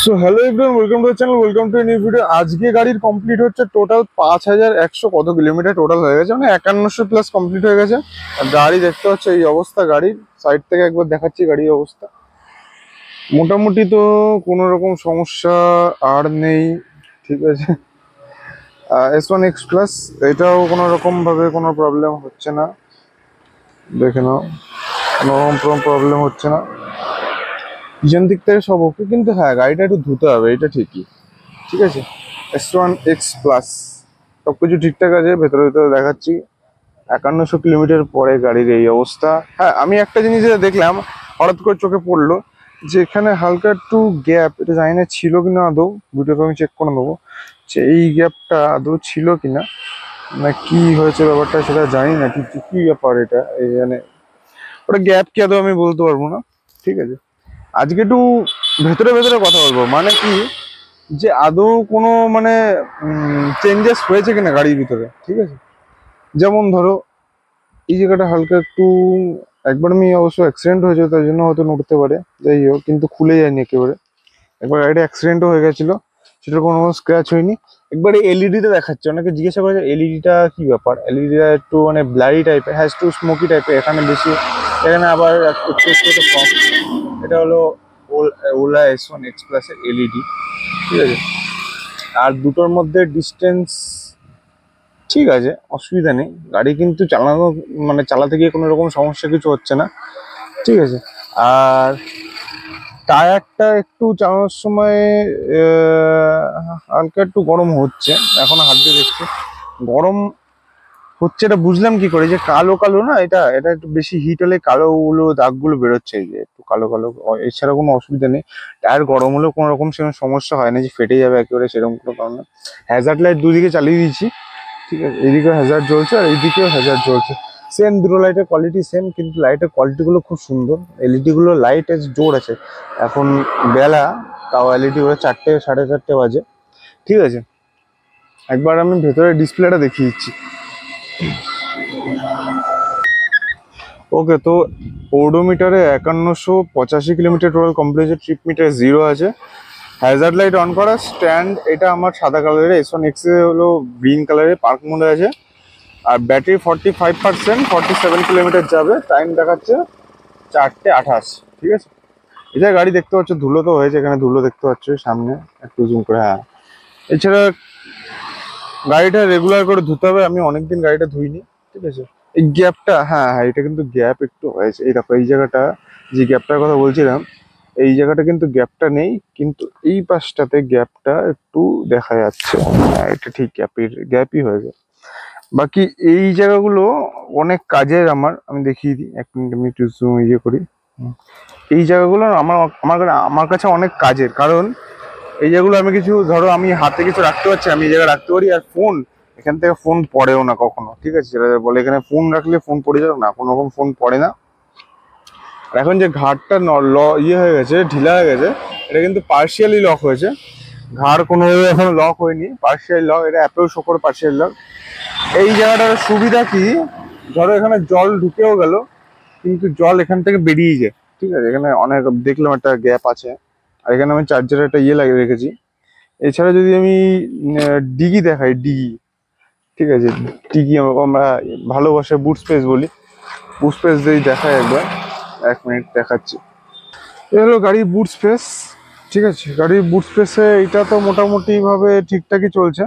So hello everyone, welcome to channel, welcome to new video. আজকে গাড়ির complete হচ্ছে total 5100 কত কিলোমিটার টোটাল হয়ে গেছে, মানে 5100 প্লাস কমপ্লিট হয়ে গেছে। আর গাড়ি দেখতে হচ্ছে এই অবস্থা, গাড়ির সাইড থেকে একবার দেখাচ্ছি গাড়ির অবস্থা। মোটামুটি তো কোনো রকম সমস্যা আর নেই, ঠিক আছে। S1X প্লাস, এটাও কোনো রকম ভাবে কোনো প্রবলেম হচ্ছে না, দেখে নাও, কোনো রকম প্রবলেম হচ্ছে না। পিছন দিক থেকে সব ওকে, কিন্তু হ্যাঁ গাড়িটা একটু ধুতে হবে, এটা ঠিকই, ঠিক আছে। S1X প্লাস সবকিছু ঠিকঠাক আছে, ভেতরে ভেতরে দেখাচ্ছি। 5100 কিলোমিটার পরে গাড়ির এই অবস্থা। হ্যাঁ, আমি একটা জিনিস যেটা দেখলাম, হঠাৎ করে চোখে পড়লো, যে এখানে হালকা একটু গ্যাপ, এটা জানি না ছিল কিনা আদৌ, ভিডিওতে আমি চেক করে নেবো যে এই গ্যাপটা আদৌ ছিল কিনা, না কি হয়েছে ব্যাপারটা সেটা জানি না, কি কি ব্যাপার এটা, এই মানে ওটা গ্যাপ কি আদৌ আমি বলতে পারবো না, ঠিক আছে। আজকে একটু ভেতরে ভেতরে কথা বলবো, মানে কি যে আদৌ কোনো মানে চেঞ্জেস হয়েছে কিনা গাড়ির ভিতরে, ঠিক আছে। যেমন ধরো এই জায়গাটা হালকা একটু, একবার আমি অবশ্য অ্যাক্সিডেন্ট হয়েছে তার জন্য হয়তো নড়তে পারে, যাই হোক, কিন্তু খুলে যায়নি একেবারে। একবার গাড়িটা অ্যাক্সিডেন্টও হয়ে গেছিল, সেটার কোনো স্ক্র্যাচ হয়নি। একবারে এলইডিতে দেখাচ্ছে, অনেকে জিজ্ঞাসা করে এলইডিটা কি ব্যাপার, এলইডিটা একটু মানে ব্লারি টাইপের, হ্যাঁ একটু স্মোকি টাইপের, এখানে বেশি, এখানে আবার একটু কম। এটা হলো ওলা S1X প্লাসের এলইডি, ঠিক আছে। আর দুটোর মধ্যে ডিস্টেন্স ঠিক আছে, অসুবিধা নেই, গাড়ি কিন্তু চালানো মানে চালাতে গিয়ে কোনো রকম সমস্যা কিছু হচ্ছে না, ঠিক আছে। আর টায়ারটা একটু চালানোর সময় হালকা একটু গরম হচ্ছে, এখন হাত দিয়ে দেখছি গরম হচ্ছে। এটা বুঝলাম কি করে, যে কালো কালো না, এটা এটা একটু বেশি হিট হলে কালো গুলো দাগগুলো বেরোচ্ছে, এই যে একটু কালো কালো। এছাড়া কোনো অসুবিধা নেই, টায়ার গরম হলেও কোনো রকম সেরকম সমস্যা হয় না যে ফেটে যাবে একেবারে, সেরকম কোনো কারণ না। হ্যাজার্ড লাইট দুদিকে চালিয়ে দিয়েছি, ঠিক আছে, এইদিকেও হ্যাজার্ড জ্বলছে আর এইদিকেও হ্যাজার্ড জ্বলছে। সেম দুটো লাইটের কোয়ালিটি সেম, কিন্তু লাইটের কোয়ালিটিগুলো খুব সুন্দর। এলইডি গুলো লাইট জোর আছে। এখন বেলা, তাও এলইডি গুলো 4টে 4:30 বাজে, ঠিক আছে। একবার আমি ভেতরে ডিসপ্লেটা দেখিয়ে দিচ্ছি। ওকে, তো ওডোমিটারে 5185 kilometre total complete, trip meter 0 আছে। হ্যাজার্ড লাইট অন করা, স্ট্যান্ড এটা আমার সাদা কালারের, S1X এ হলো গ্রিন কালারের, পার্ক মোডে আছে। আর ব্যাটারি 45%, 47 কিলোমিটার যাবে। টাইম দেখাচ্ছে 4:28, ঠিক আছে। এছাড়া গাড়ি দেখতে পাচ্ছ ধুলো তো হয়েছে, এখানে ধুলো দেখতে পাচ্ছ সামনে, একটু জুম করে, হ্যাঁ। এছাড়া গাড়িটা রেগুলার করে ধুতে হবে, আমি অনেকদিন গাড়িটা ধুইনি, ঠিক আছে। এই গ্যাপটা, হ্যাঁ হ্যাঁ, এটা কিন্তু গ্যাপ একটু হয়েছে, এই দেখো এই জায়গাটা, যে গ্যাপটার কথা বলছিলাম, এই জায়গাটা কিন্তু গ্যাপটা নেই, কিন্তু এই পাশটাতে গ্যাপটা একটু দেখা যাচ্ছে, হ্যাঁ এটা ঠিক গ্যাপই হয়েছে। বাকি এই জায়গাগুলো অনেক কাজের আমার, আমি দেখিয়ে দিই, 1 মিনিট আমি একটু জুম করি। এই জায়গাগুলো আমার আমার আমার কাছে অনেক কাজের, কারণ এই জায়গাগুলো আমি কিছু, ধরো আমি হাতে কিছু রাখতে পারছি, আমি এই জায়গায় রাখতে পারি। আর ফোন, এখান থেকে ফোন পড়েও না কখনো, ঠিক আছে। সেটা বলে এখানে ফোন রাখলে ফোন পড়ে যাবে না, কোনো রকম ফোন পড়ে না। আর এখন যে ঘাটটা ইয়ে হয়ে গেছে, ঢিলা হয়ে গেছে, এটা কিন্তু পার্শিয়ালি লক হয়েছে, ঘাড় কোনোভাবে এখন লক হয়নি, পার্শিয়ালি লক, এটা অ্যাপেও শো করে পার্শিয়ালি লক। এই জায়গাটার সুবিধা কি, ধরো এখানে জল ঢুকেও গেল, কিন্তু জল এখান থেকে বেরিয়ে যায়, ঠিক আছে। এখানে অনেক দেখলাম একটা গ্যাপ আছে। আর এখানে আমি চার্জারের একটা ইয়ে লাগিয়ে রেখেছি। এছাড়া যদি আমি ডিগি দেখাই, ডিগি, ঠিক আছে, ডিগি আমরা ভালোবাসা বুট স্পেস বলি, বুট স্পেস দিয়ে দেখাই একবার, 1 মিনিট দেখাচ্ছি। এ হলো গাড়ির বুট স্পেস, ঠিক আছে। গাড়ির বুট স্পেসে এটা তো মোটামুটি ভাবে ঠিকঠাকই চলছে,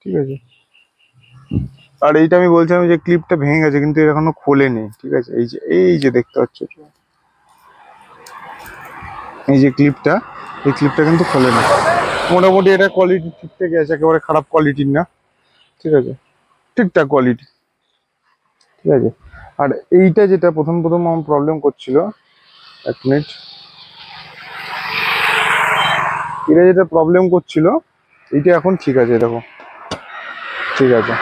ঠিক আছে। আর এইটা আমি বলছিলাম যে ক্লিপটা ভেঙে গেছে, কিন্তু এখনো খোলেনি, ঠিক আছে। এই যে দেখতে পাচ্ছ, এই যে ক্লিপটা, এই ক্লিপটা কিন্তু খোলেনি। মোটামুটি এটা কোয়ালিটি ঠিকঠাকই আছে, একেবারে খারাপ কোয়ালিটির না, ঠিক আছে, ঠিকঠাক কোয়ালিটি, ঠিক আছে। আর এইটা যেটা প্রথম প্রথম আমার প্রবলেম করছিল, 1 মিনিট, এটা যেটা প্রবলেম করছিল, এইটা এখন ঠিক আছে, দেখো ঠিক আছে।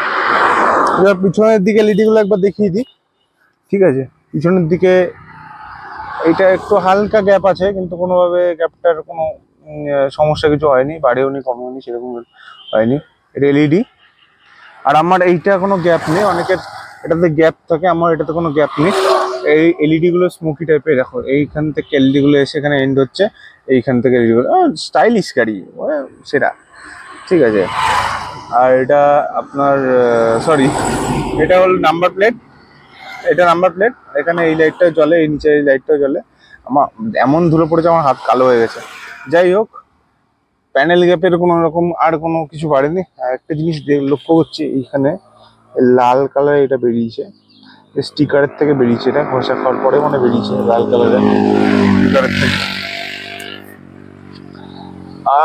এবার পিছনের দিকে এলইডি গুলো একবার দেখিয়ে দিই, ঠিক আছে। পিছনের দিকে এইটা একটু হালকা গ্যাপ আছে, কিন্তু কোনোভাবে গ্যাপটার কোনো সমস্যা কিছু হয়নি, বাড়েও নি কমেও নি, সেরকম হয়নি। এটা এলইডি। আর আমার এইটা কোনো গ্যাপ নেই, অনেকের এটাতে গ্যাপ থাকে, আমার এটাতে কোনো গ্যাপ নেই, এই এলইডি গুলো স্মোকি টাইপের, দেখো এইখান থেকে এলইডি গুলো এসে এখানে এন্ড হচ্ছে, এইখান থেকে এলইডি গুলো স্টাইলিশ গাড়ি সেটা, ঠিক আছে। আর এটা আপনার সরি, এটা হল নাম্বার প্লেট, এটা নাম্বার প্লেট। এখানে এই লাইটটা জ্বলে, এই নিচে এই লাইটটাও জ্বলে। আমার এমন ধুলো পড়েছে আমার হাত কালো হয়ে গেছে। যাই হোক, প্যানেল গ্যাপের কোনো রকম আর কোনো কিছু বাড়েনি। আর একটা জিনিস লক্ষ্য করছি, এইখানে লাল কালার এটা বেরিয়েছে, স্টিকারের থেকে বেরিয়েছে, এটা ঘষা খাওয়ার পরে মানে বেরিয়েছে লাল কালারের স্টিকারের থেকে।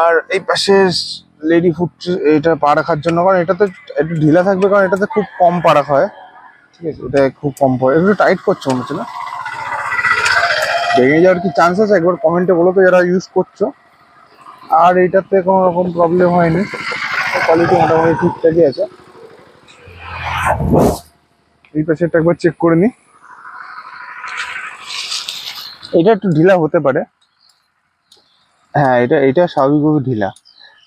আর এই পাশে লেডি ফুড, এটা পা রাখার জন্য, কারণ এটাতে একটু ঢিলা থাকবে, কারণ এটাতে খুব কম পা রাখা হয়, ঠিক আছে। এটা খুব কম পড়ে, একটু টাইট করছো মনে হচ্ছে না, ভেঙে যাওয়ার কি চান্স আছে? একবার কমেন্টে বলো তো যারা ইউজ করছো। আর এইটাতে কোনো রকম প্রবলেম হয়নি, কোয়ালিটি মোটামুটি ঠিকঠাকই আছে। এই পাশেটা একবার চেক করে নিই, এটা একটু ঢিলা হতে পারে, হ্যাঁ এটা স্বাভাবিকভাবে ঢিলা,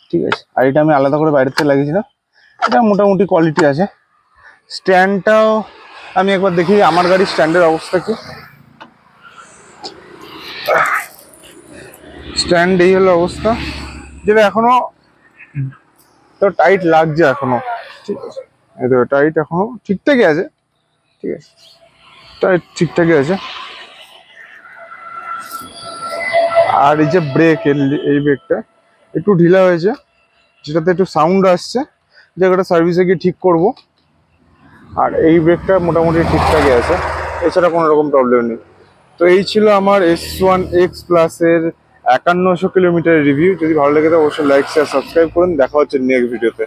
ঠিক আছে। আর এটা আমি আলাদা করে বাইরে থেকে লাগিয়েছিলাম, এটা মোটামুটি কোয়ালিটি আছে। স্ট্যান্ডটাও আমি একবার দেখি আমার গাড়ির স্ট্যান্ডের অবস্থা কি। স্ট্যান্ড এই হলো অবস্থা, যেটা এখনো তো টাইট লাগছে এখনো, ঠিক আছে। এই তো টাইট এখনো ঠিকঠাকই আছে, ঠিক আছে, টাইট ঠিকঠাকই আছে। আর এই যে ব্রেক, এই ব্রেকটা একটু ঢিলা হয়েছে, যেটাতে একটু সাউন্ড আসছে, জায়গাটা সার্ভিসে গিয়ে ঠিক করব। আর এই ব্রেকটা মোটামুটি ঠিকঠাকই আছে, এছাড়া কোনো রকম প্রবলেম নেই। তো এই ছিল আমার S1X প্লাসের 5100 কিলোমিটার রিভিউ। যদি ভালো লেগে থাকে অবশ্যই লাইক শেয়ার সাবস্ক্রাইব করুন। দেখা হচ্ছে নেক্সট ভিডিওতে।